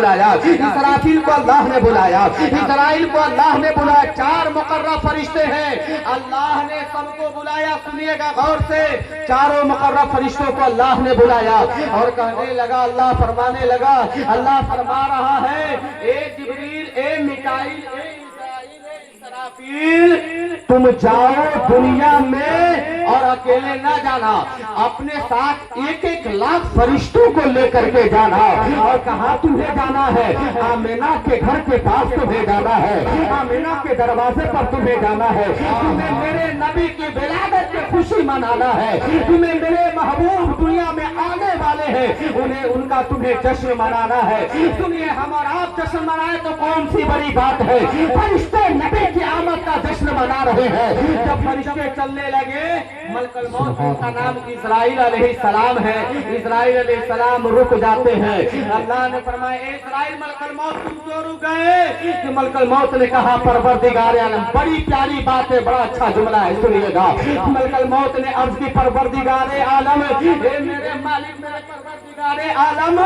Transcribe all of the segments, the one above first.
بلایا، اسرافیل کو اللہ نے بلایا، اسرائیل کو اللہ نے بلایا، 4 مقرر فرشتے ہیں، اللہ نے سب کو بلایا۔ سنیے گا غور سے، چاروں مقرر فرشتوں کو اللہ نے بلایا اور کہنے لگا، اللہ فرمانے لگا، اللہ فرما رہا ہے، اے جبریل، اے میکائیل، اے اسرائیل، اے اسرافیل، تم جاؤ دنیا میں اور اکیلے نہ جانا، اپنے ساتھ 1-1 لاکھ فرشتوں کو لے کر کے جانا۔ اور کہاں تمہیں جانا ہے؟ آمینہ کے گھر کے پاس تمہیں جانا ہے، آمینہ کے دروازے پر تمہیں جانا ہے، تمہیں میرے نبی کی ولادت کی خوشی منانا ہے، تمہیں میرے محبوب دنیا میں آنے والے ہیں، ان کا تمہیں جشن منانا ہے۔ سنیے، ہم اور آپ جشن منائے تو کون سی بڑی بات ہے، فرشتے نبی کی آمد کا جشن منا رہے ہیں۔ جب فرشتے چلنے لگے، ملک الموت، ان کا نام اسرائیل علیہ السلام ہے، اسرائیل علیہ السلام رک جاتے ہیں۔ اللہ نے فرمایا، اے اسرائیل، ملک الموت تم کیوں رک گئے؟ کہ ملک الموت نے کہا، پروردگار عالم، بڑی پیاری بات ہے، بڑا اچھا جملہ ہے، سنیے گا۔ ملک الموت نے عرض کی، پروردگار عالم، اے میرے مالک، میرے پروردگار عالم،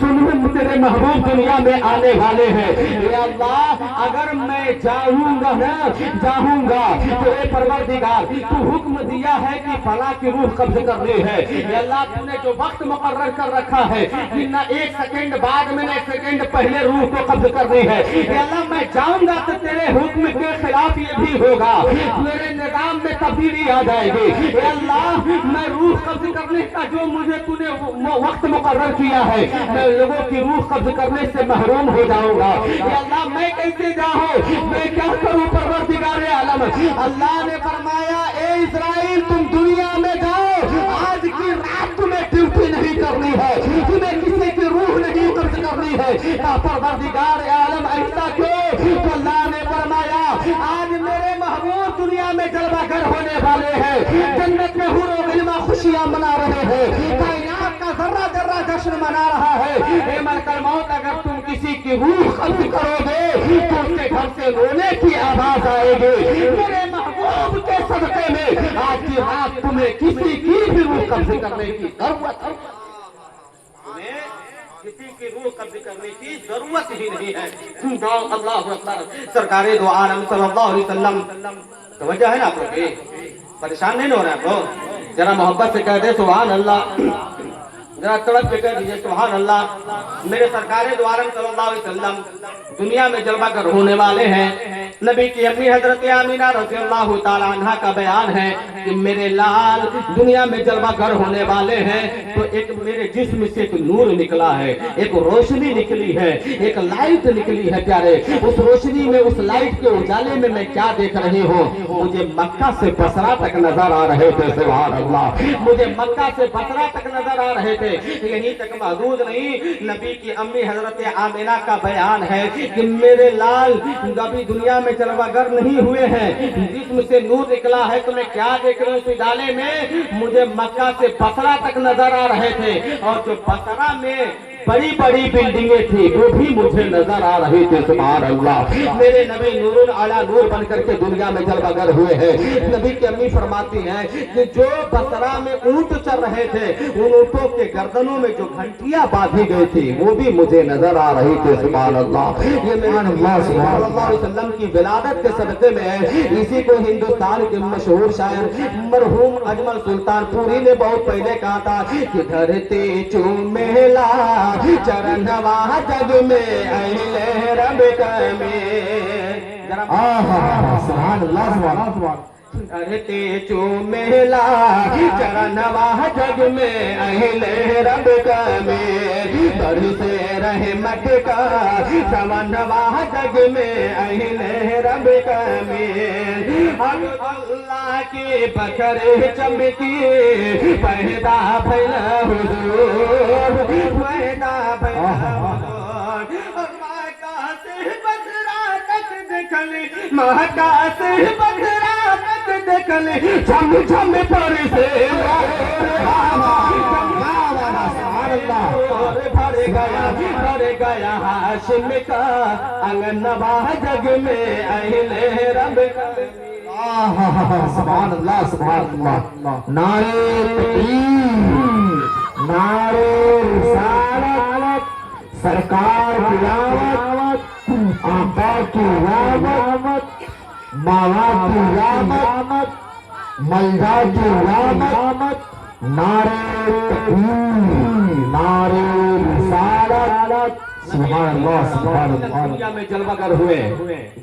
سن، تیرے محبوب دنیا میں آنے والے ہیں، اے اللہ، اگر میں جاؤں گا تو اے پروردگار، تو حکم دیا ہے کہ فلاں کی روح قبض کرنی ہے، اے اللہ، تو نے جو وقت مقرر کر رکھا ہے کہ نہ 1 سیکنڈ بعد میں، نہ 1 سیکنڈ پہلے روح کو قبض کرنی ہے، اے اللہ، میں جاؤں گا تو تیرے حکم کے خلاف یہ بھی ہوگا، میرے نظام میں تبدیلی آ جائے گی، اے اللہ، میں روح قبض کرنے کا جو مجھے تو نے وقت مقرر کیا ہے، میں لوگوں کی روح قبض کرنے سے محروم ہو جاؤں گا، اے اللہ، میں کیسے جاؤں، میں کیا کروں پروردگار عالم؟ اللہ نے فرمایا، اے اسرائیل، تم دنیا میں جاؤ، آج کی رات تمہیں ڈیوٹی نہیں کرنی ہے، تمہیں کسی کی روح نہیں قبض کرنی ہے۔ پروردگار عالم ایسا کیوں؟ تو اللہ نے فرمایا، آج میرے محبوب دنیا میں جلوہ گر ہونے والے ہیں، جنت میں حور و غلمان خوشیاں منا رہے ہیں، کائنات کا ذرہ ذرہ جشن منا رہا ہے۔ اے ملک الموت، اگر تم کسی کی روح قبض کرو گے تو اس کے گھر سے رونے کی آواز آئے گی، میرے محبوب کے صدقے میں آج کی رات تمہیں کسی کی بھی روح قبض کرنے کی ضرورت ہے، تمہیں کسی کی روح قبض کرنے کی ضرورت ہی نہیں ہے۔ اللہ اکبر، سرکار دو عالم صلی اللہ علیہ وسلم، توجہ ہے نا آپ لوگ، پریشان نہیں ہو رہے آپ لوگ، ذرا محبت سے کہہ دے سبحان اللہ، ذرا تڑپ کے کہہ دیجئے سبحان اللہ۔ میرے سرکار دو عالم صلی اللہ علیہ وسلم دنیا میں جلوہ گر ہونے والے ہیں۔ نبی کی امی حضرت آمینہ رضی اللہ تعالیٰ عنہ کا بیان ہے کہ میرے لال دنیا میں جلوہ گر ہونے والے ہیں تو ایک میرے جسم سے ایک نور نکلا ہے، ایک روشنی نکلی ہے، ایک لائٹ نکلی ہے پیارے، اس روشنی میں، اس لائٹ کے اجالے میں میں کیا دیکھ رہی ہوں؟ مجھے مکہ سے بصرہ تک نظر آ رہے تھے، سبحان اللہ، مجھے مکہ سے بصرہ تک نظر آ رہے تھے۔ یہیں تک محدود نہیں، نبی کی امی حضرت آمینہ کا بیان ہے کہ میرے لال کبھی دنیا میں جلوہ گر نہیں ہوئے ہیں، جسم سے نور نکلا ہے تو میں کیا دیکھ رہی ہوں؟ اس اجالے میں مجھے مکہ سے بصرہ تک نظر آ رہے تھے، اور جو بصرہ میں بڑی بڑی بلڈنگیں تھی وہ بھی مجھے نظر آ رہی تھی، سبحان اللہ۔ میرے نبی نور علی نور بن کر کے دنیا میں جلوہ گر ہوئے ہیں۔ نبی کی امی فرماتی ہیں کہ جو بصرہ میں اونٹ چل رہے تھے، ان اونٹوں کے گردنوں میں جو گھنٹیاں باندھی گئی تھی وہ بھی مجھے نظر آ رہی تھی، سبحان اللہ۔ یہ میرے نبی صلی اللہ علیہ وسلم کی ولادت کے صدقے میں ہے۔ اسی کو ہندوستان کے مشہور شاعر مرحوم اجمل سلطان پوری نے بہت پہلے کہا تھا کہ دھرتی چومیلا چرنوا جگ میں اہل رب کمیں، سبحان اللہ، سبحان اللہ۔ دھرتی چومیلا چرنوا جگ میں اہل رب کمیں، برسے رحمت کا سمنوا جگ میں اہل رب کمیں، اللہ کی بکر چمکی پیدا بھلا حضور، پیدا بھلا حضور، مکہ سے بصرہ تک دکھلی، مکہ سے بصرہ تک دکھلی، جھم جھم پر سے بھر گیا ہاشم کا انگنوا جگ میں اہل رب کمیں۔ سبحان اللہ، سبحان اللہ۔ نعرہ تکبیر، نعرہ رسالت، سرکار کی رحمت، آقا کی رحمت، مولا کی رحمت، ملجا کی رحمت، نعرہ تکبیر، نعرہ رسالت، سبحان اللہ سبحان اللہ۔ دنیا میں جلوہ گر ہوئے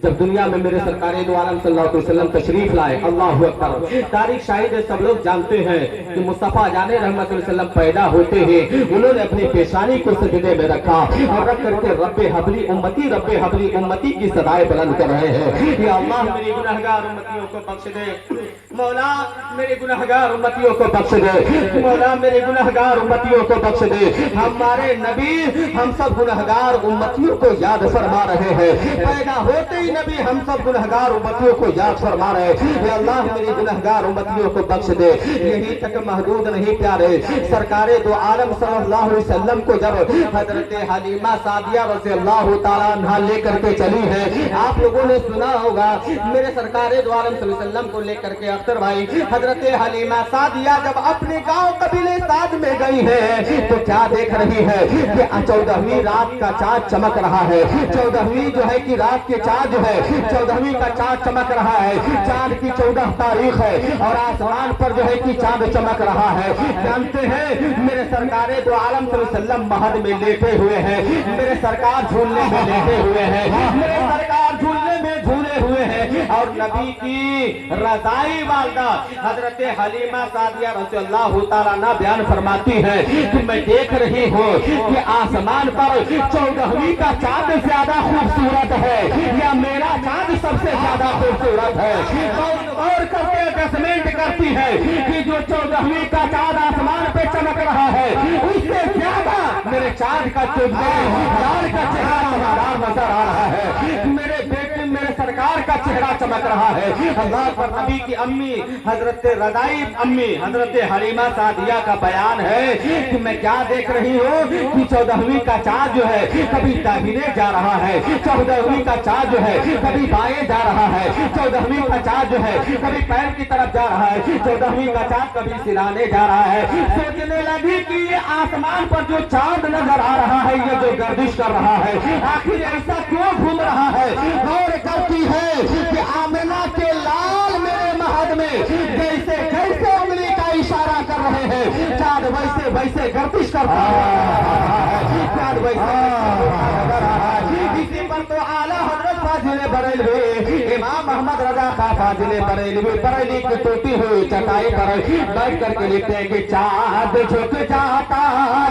جب دنیا میں میرے سرکار دو عالم صلی اللہ علیہ وسلم تشریف لائے، اللہ اکبر۔ تاریخ شاہد ہے، سب لوگ جانتے ہیں کہ مصطفیٰ جان رحمت اللہ علیہ وسلم پیدا ہوتے ہیں انہوں نے اپنی پیشانی کو سجدے میں رکھا اور رکھ کر کے رب حبلی امتی، رب حبلی امتی کی صدائیں بلند کر رہے ہیں، یا اللہ میری گنہگار امتیوں کو بخش دے، مولا میرے گنہگار امتیوں کو بخش دے، مولا میرے گنہگار امتیوں کو بخش دے۔ ہمارے نبی ہم سب گنہگار امتیوں کو یاد فرما رہے ہیں، پیدا ہوتے ہی نبی ہم سب گنہگار امتیوں کو یاد فرما رہے ہیں، یا اللہ میری گنہگار امتیوں کو بخش دے۔ یہی تک محدود نہیں پیارے، سرکار دو عالم صلی اللہ علیہ وسلم کو جب حضرت حلیمہ سعدیہ رضی اللہ تعالیٰ عنہ لے کر کے چلی ہے، آپ لوگوں نے سنا ہوگا میرے سرکار دو عالم صلی اللہ علیہ وسلم کو لے کر کے اختر بھائی حضرت حلیمہ سعدیہ جب اپنے گاؤں قبیلے سعد میں گئی ہے تو کیا دیکھ رہی ہے کہ 14ویں رات کا چاند چمک رہا ہے، 14ویں جو ہے کہ رات کے چاند جو ہے 14ویں کا چاند چمک رہا ہے، چاند کی 14 تاریخ ہے اور آسمان پر جو ہے کہ چاند چمک رہا ہے۔ جانتے ہیں میرے سرکار دو عالم صلی اللہ علیہ وسلم مہد میں لیٹے ہوئے ہیں، میرے سرکار جھولنے میں لیٹے ہوئے ہیں، میرے سرکار جھولنے میں جھولے ہوئے ہیں اور نبی کی رضائی والدہ حضرت حلیمہ سعدیہ رضی اللہ تعالیٰ عنہ بیان فرماتی ہے کہ میں دیکھ رہی ہوں کہ آسمان پر 14ویں کا چاند زیادہ خوبصورت ہے یا میرا چاند سب سے زیادہ خوبصورت ہے، اور کر کے ایڈجسٹمنٹ کرتی ہے کہ جو 14ویں کا چاند آسمان پہ چمک رہا ہے اس سے زیادہ میرے چاند کا چار کا چہرہ چمکدار نظر آ رہا ہے، میرے بیٹے میرے سرکار کا چہرہ چمک رہا ہے۔ اللہ پر نبی کی امی حضرت رضائی امی حضرت حلیمہ سعدیہ کا بیان ہے کہ میں کیا دیکھ رہی ہوں کہ 14ویں کا چاند جو ہے کبھی داہنے جا رہا ہے، 14ویں کا چاند جو ہے کبھی بائیں جا رہا ہے، 14ویں کا چاند جو ہے کبھی پیر کی طرف جا رہا ہے، 14ویں کا چاند کبھی سرانے جا رہا ہے۔ سوچنے لگی کہ یہ آسمان پر جو چاند نظر آ رہا ہے یہ جو گردش کر رہا ہے آخر ایسا کیوں گھوم رہا ہے؟ غور کرتی ہے کہ آمنہ کے لال میرے مہد میں جیسے کیسے انگلی کا اشارہ کر رہے ہیں چاند ویسے ویسے گردش کرتا ہے، چاند ویسے اسی پر تو اعلیٰ حضرت فاضل بریلوی امام محمد رضا خان فاضل بریلوی بریلی کی ٹوٹی ہوئی چٹائی پر بیٹھ کر کے لکھتے ہیں کہ چاند جھک جاتا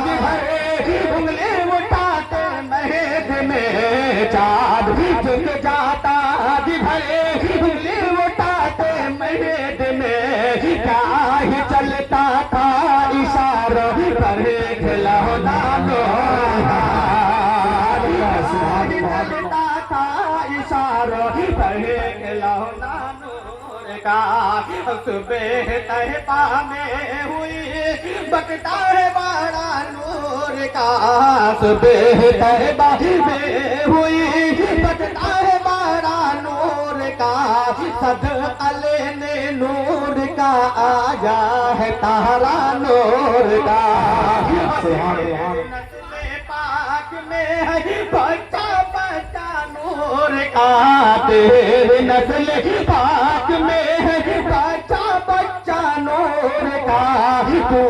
بھرے انگلی اٹھاتے مہد میں، چاند جھک جاتا بھرے انگلی اٹھاتے مہد میں، کیا ہی چلتا تھا اشارہ پر کھلونا چلتا تھا اشارہ پر کھلونا نور کا، صبح طیبہ میں ہوئی بکتا ہے بڑا نور کا، صبح طیبہ میں ہوئی بکتا ہے بڑا نور کا، صدقہ لینے نور کا آیا ہے تارا نور کا، نسل پاک میں ہے بچہ بچہ نور کا، تیرے نسل پاک میں ہے بچہ بچہ نور کا، تو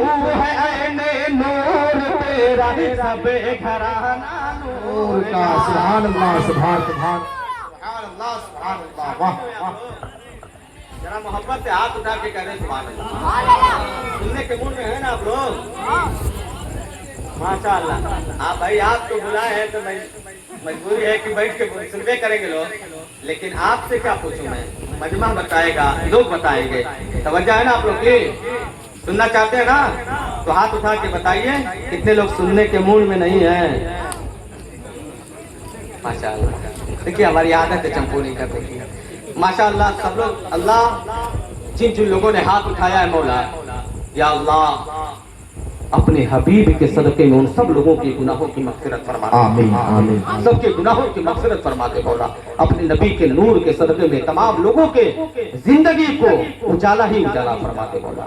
ہے عین نور تیرا سب گھرانہ نور کا۔ سبحان اللہ سبحان سبحان اللہ سبحان اللہ، واہ واہ، ذرا محبت سے ہاتھ اٹھا کے کہہ رہے سبحان اللہ، سننے کے موڈ میں ہے نا آپ لوگ؟ ماشاء اللہ، آپ بھائی آپ کو بلائے ہیں تو مجبوری ہے کہ بیٹھ کے سنبے کریں گے لوگ، لیکن آپ سے کیا پوچھوں میں، مجمع بتائے گا، لوگ بتائیں گے، توجہ ہے نا آپ لوگ کی؟ سننا چاہتے ہیں نا تو ہاتھ اٹھا کے بتائیے کتنے لوگ سننے کے موڈ میں نہیں ہیں؟ ماشاءاللہ، دیکھیے ہماری عادت ہے چمپو نہیں کرنے کی، ماشاءاللہ سب لوگ، اللہ جن جن لوگوں نے ہاتھ اٹھایا ہے مولا یا اللہ اپنے حبیب کے صدقے میں ان سب لوگوں کی گناہوں کی مغفرت فرما دے، آمین آمین، سب کے گناہوں کی مغفرت فرما دے مولا، اپنے نبی کے نور کے صدقے میں تمام لوگوں کے زندگی کو اجالا ہی اجالا فرما دے مولا،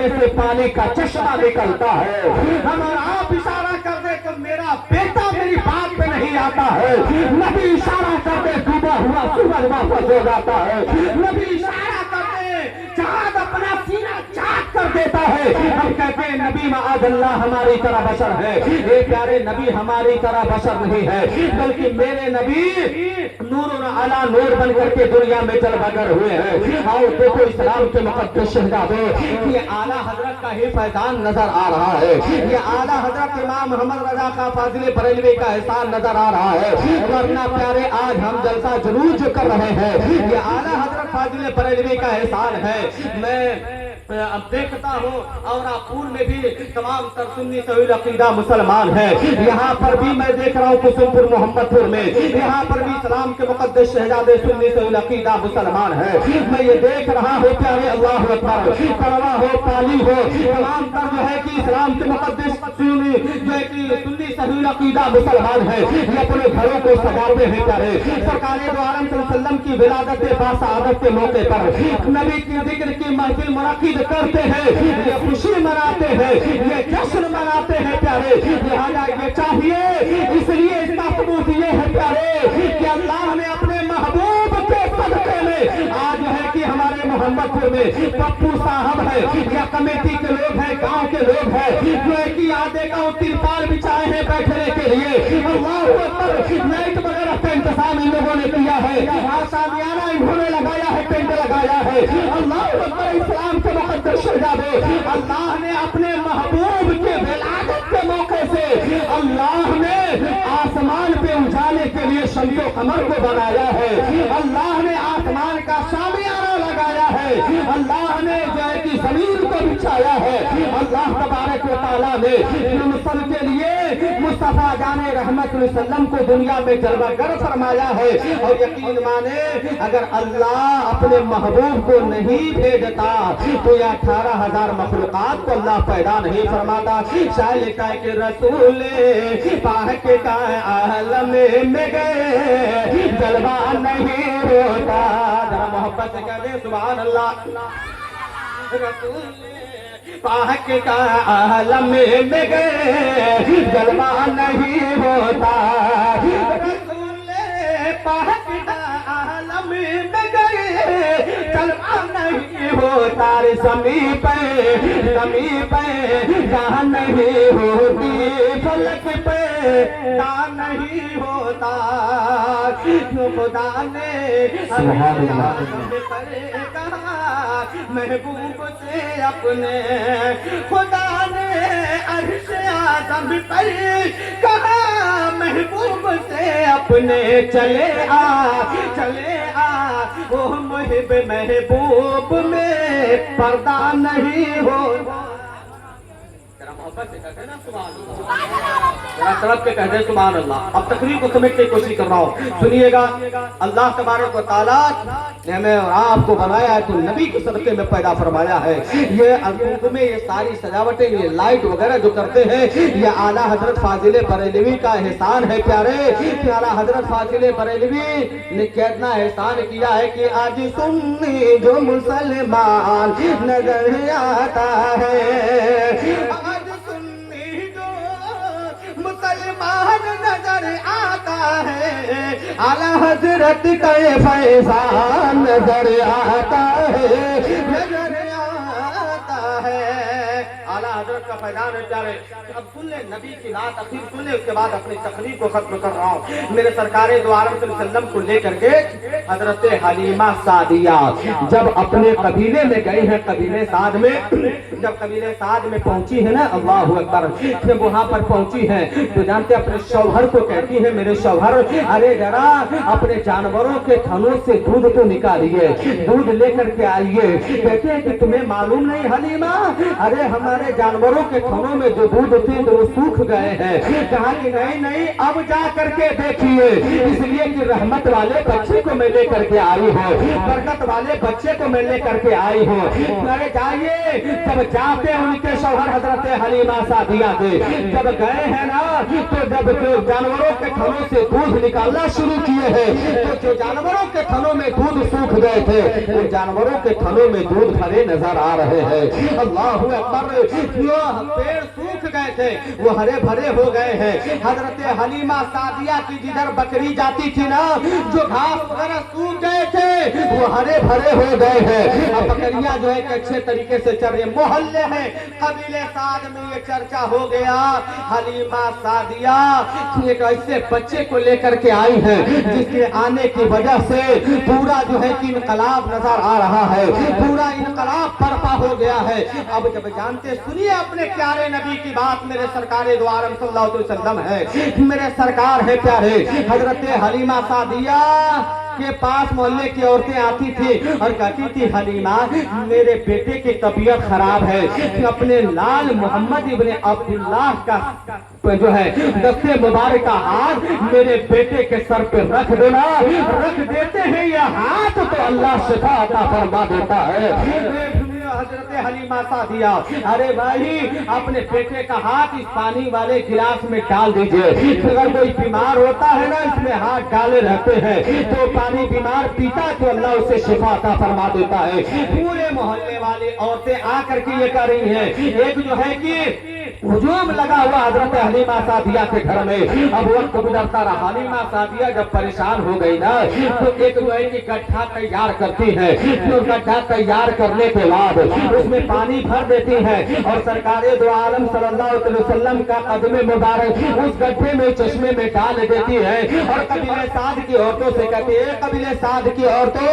میں سے پانی کا چشمہ نکلتا ہے. ہم اور آپ اشارہ کر دے تو میرا بیٹا میری بات پہ نہیں آتا ہے. نبی اشارہ کر دے ڈوبا ہوا سورج واپس ہو جاتا ہے. نبی اشارہ کر دے چاند اپنا سینہ چاک کر دیتا ہے. ہم کہتے ہیں نبی معاذ اللہ ہماری طرح بشر ہے. اے پیارے نبی ہماری طرح بشر نہیں ہے, بلکہ میرے نبی نور علی نور بن کر کے دنیا میں چل بگر ہوئے ہیں. آؤ دیکھو اسلام کے مقدس شہزادے, یہ اعلیٰ حضرت کا ہی فیضان نظر آ رہا ہے. یہ اعلیٰ حضرت امام محمد رضا خان فاضل بریلوی کا احسان نظر آ رہا ہے. ورنہ پیارے آج ہم جلسہ جلوس جو کر رہے ہیں یہ اعلیٰ حضرت فاضل بریلوی کا احسان ہے. میں اب دیکھتا ہوں اور پور میں بھی تمام تر سنی سویل عقیدہ مسلمان ہیں. یہاں پر بھی میں دیکھ رہا ہوں قسم پور محمد پور میں, یہاں پر بھی اسلام کے مقدس شہزادے سنی سویل عقیدہ مسلمان ہیں. میں یہ دیکھ رہا ہوں پیارے اللہ اکبر, کڑوا ہو پالی ہو تمام تر جو ہے کہ اسلام کے مقدس سنی جو ہے کہ سنی سویل عقیدہ مسلمان ہیں. یہ اپنے گھروں کو سجاتے ہیں پیارے سرکار دو عالم صلی اللہ علیہ وسلم کی ولادت باسعادت کے موقع پر نبی کی ذکر کی محفل منعقد کرتے ہیں, یہ خوشی مناتے ہیں, یہ جشن مناتے ہیں پیارے. لہذا یہ چاہیے, اس لیے اس کا ثبوت یہ ہے پیارے کہ اللہ نے اپنے محبوب کے صدقے میں آج ہے کہ ہمارے محمد پور میں پپو صاحب ہے یا کمیٹی کے لوگ ہیں, گاؤں کے لوگ ہیں جو ہے کہ آدھے کا ترپال بچھائے ہیں بیٹھنے کے لیے. اللہ اکبر, لائٹ وغیرہ کا انتظام ان لوگوں نے کیا ہے, شامیانہ انہوں نے لگایا ہے, ٹینٹ لگایا ہے. اللہ اکبر, اسلام کے مقدس شہزادے اللہ نے اپنے محبوب کے ولادت کے موقع سے اللہ نے آسمان پہ اجالے کے لیے شمس و قمر کو بنایا ہے. اللہ نے آسمان کا شامیانہ لگایا ہے. اللہ نے جو ہے کہ زمین کو بچھایا ہے. اللہ تبارک و تعالیٰ نے مسلم کے لیے مصطفیٰ جان رحمت علیہ وسلم کو دنیا میں جلوہ گر فرمایا ہے. اور یقین مانے اگر اللہ اپنے محبوب کو نہیں بھیجتا تو یہ 18,000 مخلوقات کو اللہ پیدا نہیں فرماتا. شاعر لکھا ہے کہ رسول پاک کا عالم میں گئے جلوہ نہیں ہوتا. ذرا محبت سے کہہ دیں سبحان اللہ. رسول پاک کا عالم میں گئے جلوہ نہیں ہوتا. رسول پاک کا عالم میں گئے جلوہ نہیں ہوتا. زمین پہ جہاں نہیں ہوتی, فلک پہ جہاں نہیں ہوتا. خدا نے کہا محبوب سے اپنے, خدا نے عرش اعظم پر کہا محبوب سے اپنے, چلے آ وہ محب محبوب میں پردہ نہیں ہو. محبت سے کہتے ہیں نا سبحان اللہ, ذرا طرف کے کہتے ہیں سبحان اللہ. اب تقریر کو سمجھنے کی کوشش کر رہا ہوں, سنیے گا. اللہ تبارک و تعالیٰ نے ہمیں اور آپ کو بنایا ہے تو نبی کے صدقے میں پیدا فرمایا ہے. یہ اردو میں یہ ساری سجاوٹیں, یہ لائٹ وغیرہ جو کرتے ہیں یہ اعلیٰ حضرت فاضل بریلوی کا احسان ہے پیارے. اعلیٰ حضرت فاضل بریلوی نے کتنا احسان کیا ہے کہ آج سنی جو مسلمان نظر آتا ہے, مسلمان نظر آتا ہے, اعلیٰ حضرت کا فیضان نظر آتا ہے, نظر آتا ہے. اعلیٰ حضرت کا فیضان ہے پیارے. اب سن لیں نبی کی نعت اخیر سن لیں, اس کے بعد اپنی تقریر کو ختم کر رہا ہوں. میرے سرکار دو عالم صلی اللہ علیہ وسلم کو لے کر کے حضرت حلیمہ سعدیہ جب اپنے قبیلے میں گئی ہیں, قبیلے سعد میں, جب قبیلے سعد میں پہنچی ہے نا, اللہ اکبر, جب وہاں پر پہنچی ہیں تو جانتے اپنے شوہر کو کہتی ہے میرے شوہر ارے ذرا اپنے جانوروں کے تھنوں سے دودھ کو نکالیے, دودھ لے کر کے آئیے. کہتے ہیں کہ تمہیں معلوم نہیں حلیمہ, ارے ہمارے جانوروں کے تھنوں میں جو دودھ تھے تو وہ سوکھ گئے ہیں. کہا کہ نہیں اب جا کر کے دیکھیے, اس لیے کہ رحمت والے بچے کو میں لے کر کے آئی ہوں, برکت والے بچے کو میں لے کر کے آئی ہوں. ارے جائیے. جب جاتے ان کے شوہر حضرت حلیمہ سعدیہ کے جب گئے ہیں نا, تو جب جو جانوروں کے تھنوں سے دودھ نکالنا شروع کیے ہیں, تو جو جانوروں کے تھنوں میں دودھ سوکھ گئے تھے ان جانوروں کے تھنوں میں دودھ بھرے نظر آ رہے ہیں. اللہ اکبر. جو پیڑ سوکھ گئے تھے وہ ہرے بھرے ہو گئے ہیں. حضرت حلیمہ سعدیہ کی جدھر بکری جاتی تھی نا, جو گھاس وغیرہ سوکھ گئے تھے وہ ہرے بھرے ہو گئے ہیں. اب بکریاں جو ہے کہ اچھے طریقے سے چر رہے. محلے ہیں قبیلے سعد میں یہ چرچا ہو گیا, حلیمہ سعدیہ ایک ایسے بچے کو لے کر کے آئی ہے جس کے آنے کی وجہ سے پورا جو ہے کہ انقلاب نظر آ رہا ہے, پورا انقلاب برپا ہو گیا ہے. اب جب جانتے سنیے اپنے پیارے نبی کی بات. میرے سرکار دو عالم صلی اللہ علیہ وسلم ہے, میرے سرکار ہے پیارے. حضرت حلیمہ سعدیہ کے پاس محلے کی عورتیں آتی تھی اور کہتی تھی حلیمہ میرے بیٹے کی طبیعت خراب ہے, اپنے لال محمد ابن عبداللہ کا جو ہے دستے مبارک کا ہاتھ میرے بیٹے کے سر پہ رکھ دینا. رکھ دیتے ہیں یہ ہاتھ تو اللہ شفا عطا فرما دیتا ہے. حضرت حلیمہ سعدیہ, ارے بھائی اپنے بیٹے کا ہاتھ اس پانی والے گلاس میں ڈال دیجئے. اگر کوئی بیمار ہوتا ہے نا اس میں ہاتھ ڈالے رہتے ہیں تو پانی بیمار پیتا تو اللہ اسے شفا عطا فرما دیتا ہے. پورے محلے والے عورتیں آ کر کے یہ کر رہی ہیں. ایک جو ہے کہ ہجوم لگا ہوا حضرت حلیمہ سعدیہ کے گھر میں. اب وقت گزرتا رہا. حلیمہ سعدیہ جب پریشان ہو گئی نا تو ایک جو ہے کہ گڈھا تیار کرتی ہے. گڈھا تیار کرنے کے بعد اس میں پانی بھر دیتی ہے اور سرکار دو عالم صلی اللہ علیہ وسلم کا قدم مبارک اس گڈھے میں چشمے میں ڈال دیتی ہے اور قبیلہ سعد کی عورتوں سے کہتی ہے قبیلہ سعد کی عورتوں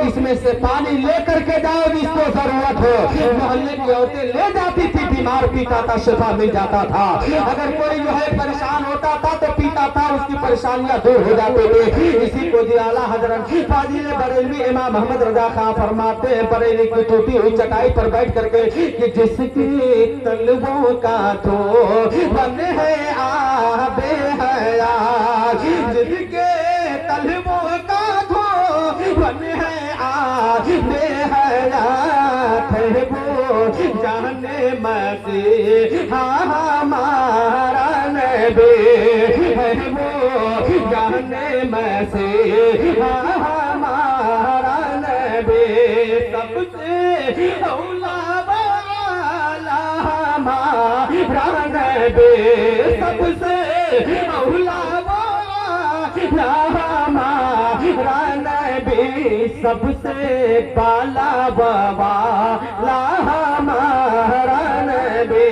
اس میں سے پانی لے کر کے جاؤ جس کو ضرورت ہو. محلے کی عورتیں لے جاتی تھی, بیمار پیتا تھا شفا مل جاتا تھا. اگر کوئی جو ہے پریشان ہوتا تھا تو پیتا تھا, اس کی پریشانیاں دور ہو جاتے تھے. اسی کو جی اعلیٰ حضرت فاضل بریلوی امام محمد رضا خان فرماتے ہیں بریلی کی ٹوٹی ہوئی چٹائی پر بیٹھ کر کے کہ جس کی طلبوں کا تو بن ہے آب حیات, جس کے طلبوں کا تو بن ہے آب حیات ہے وہ جانے مسیحا ہمارا نبی ہے, وہ جانے مسیحا ہمارا نبی. سب سے اولا والا ہمارا نبی, سب سے اولا والا ہمارا نبی, سب سے بالا والا ہمارا نبی.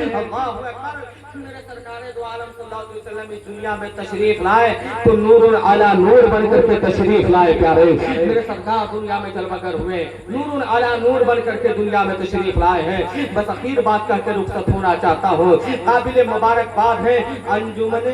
اللہ اکبر. میرے سرکار دو عالم صلی اللہ علیہ وسلم اس دنیا میں تشریف لائے تو نور علی نور بن کر کے تشریف لائے پیارے. میرے سرکار دنیا میں جلوہ گر ہوئے, نور علی نور بن کر کے دنیا میں تشریف لائے ہیں. بس اخیر بات کہہ کے رخصت ہونا چاہتا ہوں. قابل مبارکباد ہے انجمن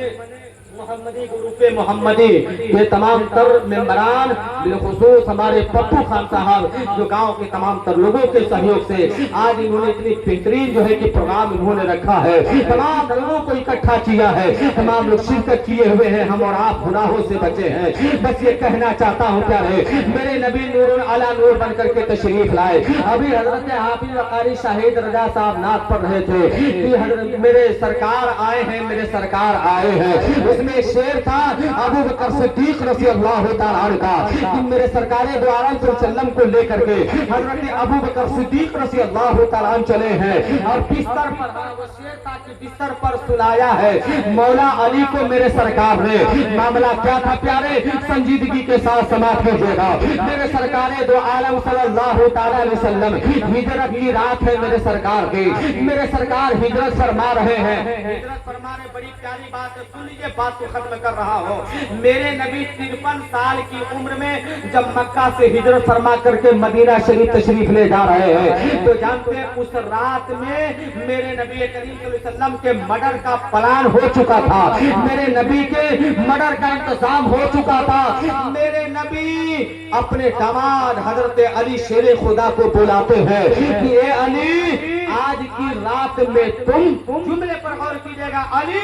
محمدی گروپ محمدی کے تمام تر ممبران, بالخصوص ہمارے پپو خان صاحب جو گاؤں کے تمام تر لوگوں کے سہیوگ سے آج انہوں نے اتنی بہترین جو ہے کہ پروگرام انہوں نے رکھا ہے. تمام لوگوں کو اکٹھا کیا ہے, تمام لوگ شرکت کیے ہوئے ہیں. ہم اور آپ گناہوں سے بچے ہیں. بس یہ کہنا چاہتا ہوں پیارے میرے نبی نور علی نور بن کر کے تشریف لائے. ابھی حضرت حافظ قاری شاہد رضا صاحب نعت پڑھ رہے تھے کہ حضرت میرے سرکار آئے ہیں, میرے سرکار آئے ہیں. اس میں ایک شعر تھا ابو بکر صدیق رضی اللہ تعالیٰ عنہ کا کہ میرے سرکار دو عالم صلی اللہ علیہ وسلم کو لے کر کے حضرت ابو بکر صدیق رضی اللہ تعالیٰ عنہ چلے ہیں اور بستر پر وہ شعر تھا کہ بستر پر سلایا ہے مولا علی کو میرے سرکار نے. معاملہ کیا تھا پیارے, سنجیدگی کے ساتھ سماعت کیجیے گا. میرے سرکار دو عالم صلی اللہ تعالیٰ علیہ وسلم ہجرت کی رات ہے میرے سرکار کی. میرے سرکار ہجرت فرما رہے ہیں. ہجرت فرما رہے, بڑی پیاری بات ہے, سن لیجیے بات کو ختم کر رہا ہوں. میرے نبی 53 سال کی عمر میں جب مکہ سے ہجرت فرما کر کے مدینہ شریف تشریف لے جا رہے ہیں تو جانتے ہیں اس رات میں میرے نبی کریم صلی اللہ علیہ وسلم کے مرڈر کا پلان ہو چکا تھا. میرے نبی کے مرڈر کا انتظام ہو چکا تھا. میرے نبی اپنے داماد حضرت علی شیر خدا کو بلاتے ہیں کہ اے علی آج کی رات میں تم جملے پر غور کیجیے گا، علی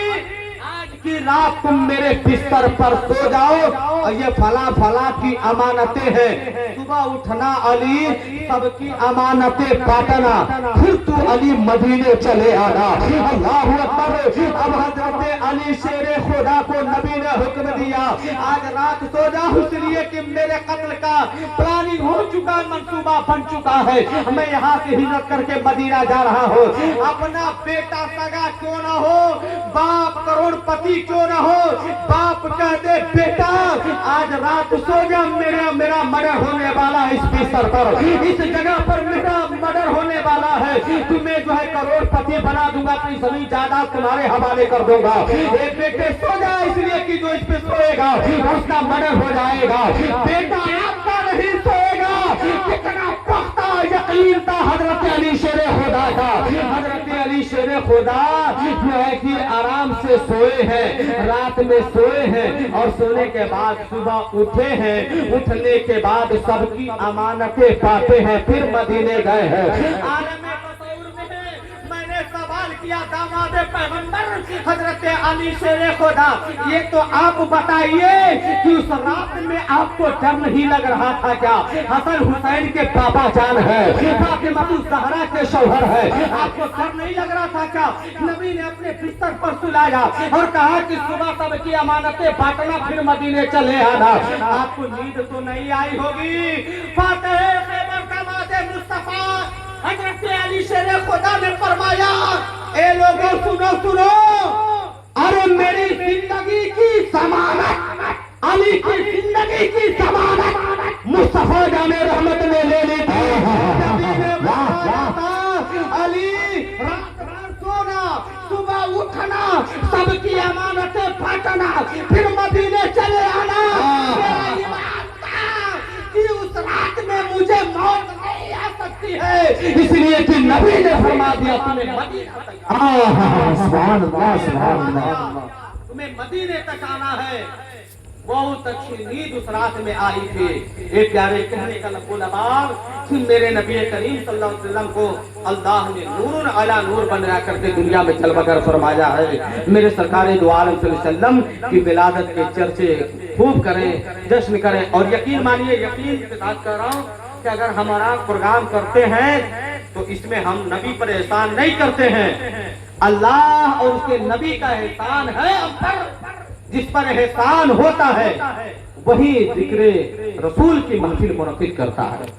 آج کی رات تم میرے بستر پر سو جاؤ اور یہ فلاں فلاں کی امانتیں ہیں، صبح اٹھنا علی سب کی امانتیں بانٹنا، پھر تو علی مدینے چلے آنا۔ اللہ اکبر۔ اب حضرت علی شیر خدا کو نبی نے حکم دیا، آج رات سو جا، اس لیے کہ میرے قتل کا پلاننگ ہو چکا، منصوبہ بن چکا ہے، میں یہاں سے ہجرت کر کے مدینہ جا رہا ہوں۔ اپنا بیٹا سگا کیوں نہ ہو، باپ کروڑ پتی کیوں نہ ہو، باپ کہہ دے بیٹا آج رات سو جا، میرا مرڈر ہونے والا ہے، اس بستر پر اس جگہ پر میرا مرڈر ہونے والا ہے، تمہیں جو ہے کروڑ پتی بنا دوں گا، اپنی زمین جائیداد تمہارے حوالے کر دوں گا، اے بیٹے سو جا، اس لیے کہ جو اس پہ سوئے گا اس کا مرڈر ہو جائے گا، بیٹا آپ کا نہیں سوئے گا۔ کتنا پختہ یقین تھا حضرت علی شیر خدا کا۔ حضرت علی شیر خدا جو ہے کہ آرام سے سوئے ہیں، رات میں سوئے ہیں اور سونے کے بعد صبح اٹھے ہیں، اٹھنے کے بعد سب کی امانتیں پاتے ہیں، پھر مدینے گئے ہیں۔ عالم تصور میں میں نے سوال کیا، داماد پیغمبر حضرت علی شیر خدا، یہ تو آپ بتائیے کہ اس رات میں آپ کو ڈر نہیں لگ رہا تھا کیا؟ حسن حسین کے بابا جان ہے، فاطمہ الزہرا کے شوہر ہے، آپ کو ڈر نہیں لگ رہا تھا کیا؟ نبی نے اپنے بستر پر سلایا اور کہا کہ صبح سب کی امانتیں بانٹنا، پھر مدینے چلے آنا۔ آپ کو نیند تو نہیں آئی ہوگی؟ فاتح خیبر داماد مصطفیٰ حضرت علی شیر خدا نے فرمایا، اے لوگوں سنو سنو، ارے میری زندگی کی ضمانت، علی کی زندگی کی ضمانت مصطفیٰ جان رحمت نے لے لی تھی۔ نبی نے فرمایا تھا، علی رات بھر سونا، صبح اٹھنا، سب کی امانتیں بانٹنا، پھر مدینے چلے آنا۔ میرا ایمان تھا کہ اس رات میں مجھے موت نہیں آ سکتی ہے، اس لیے کہ نبی نے فرما دیا تمہیں مدینہ تک، سبحان اللہ سبحان اللہ، تمہیں مدینے تک آنا ہے۔ بہت اچھی نیند اس رات میں آئی تھی۔ ایک پیارے کہنے کا لب و لباب کہ میرے نبی کریم صلی اللہ علیہ وسلم کو اللہ نے نور علی نور بنا کر کے دنیا میں چل بگر فرمایا ہے۔ میرے سرکار دو عالم صلی اللہ علیہ وسلم کی ولادت کے چرچے خوب کریں، جشن کریں، اور یقین مانیے، یقین کے ساتھ کہہ رہا ہوں کہ اگر ہمارا پروگرام کرتے ہیں تو اس میں ہم نبی پر احسان نہیں کرتے ہیں، اللہ اور اس کے نبی کا احسان ہے ہم پر۔ جس پر احسان ہوتا ہے وہی ذکر رسول کی محفل منعقد کرتا ہے،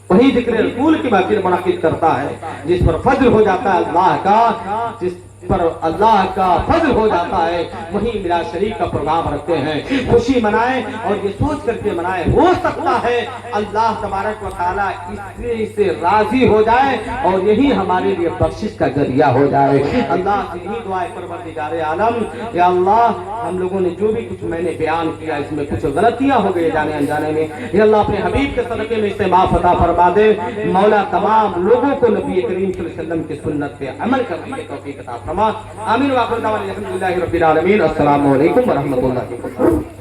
وہی ذکر رسول کی محفل منعقد کرتا ہے۔ جس پر فضل ہو جاتا ہے اللہ کا، جس پر اللہ کا فضل ہو جاتا ہے، وہی میلاد شریف کا پروگرام رکھتے ہیں، خوشی منائیں اور یہ سوچ کر کے منائیں، ہو سکتا ہے اللہ تبارک و تعالیٰ اس سے راضی ہو جائے اور یہی ہمارے لیے بخشش کا ذریعہ ہو جائے۔ اللہ سے یہی دعائے پروردگار عالم، یا اللہ ہم لوگوں نے جو بھی کچھ میں نے بیان کیا اس میں کچھ غلطیاں ہو گئی جانے انجانے میں، یا اللہ اپنے حبیب کے صدقے میں اسے معاف عطا فرما دے۔ مولا تمام لوگوں کو نبی کریم صلی اللہ علیہ وسلم کی سنت پہ عمل کرنے کی توفیق عطا فرما۔ آمین وآخر دعوانا الحمدللہ رب العالمین۔ السلام علیکم ورحمۃ اللہ وبرکاتہ۔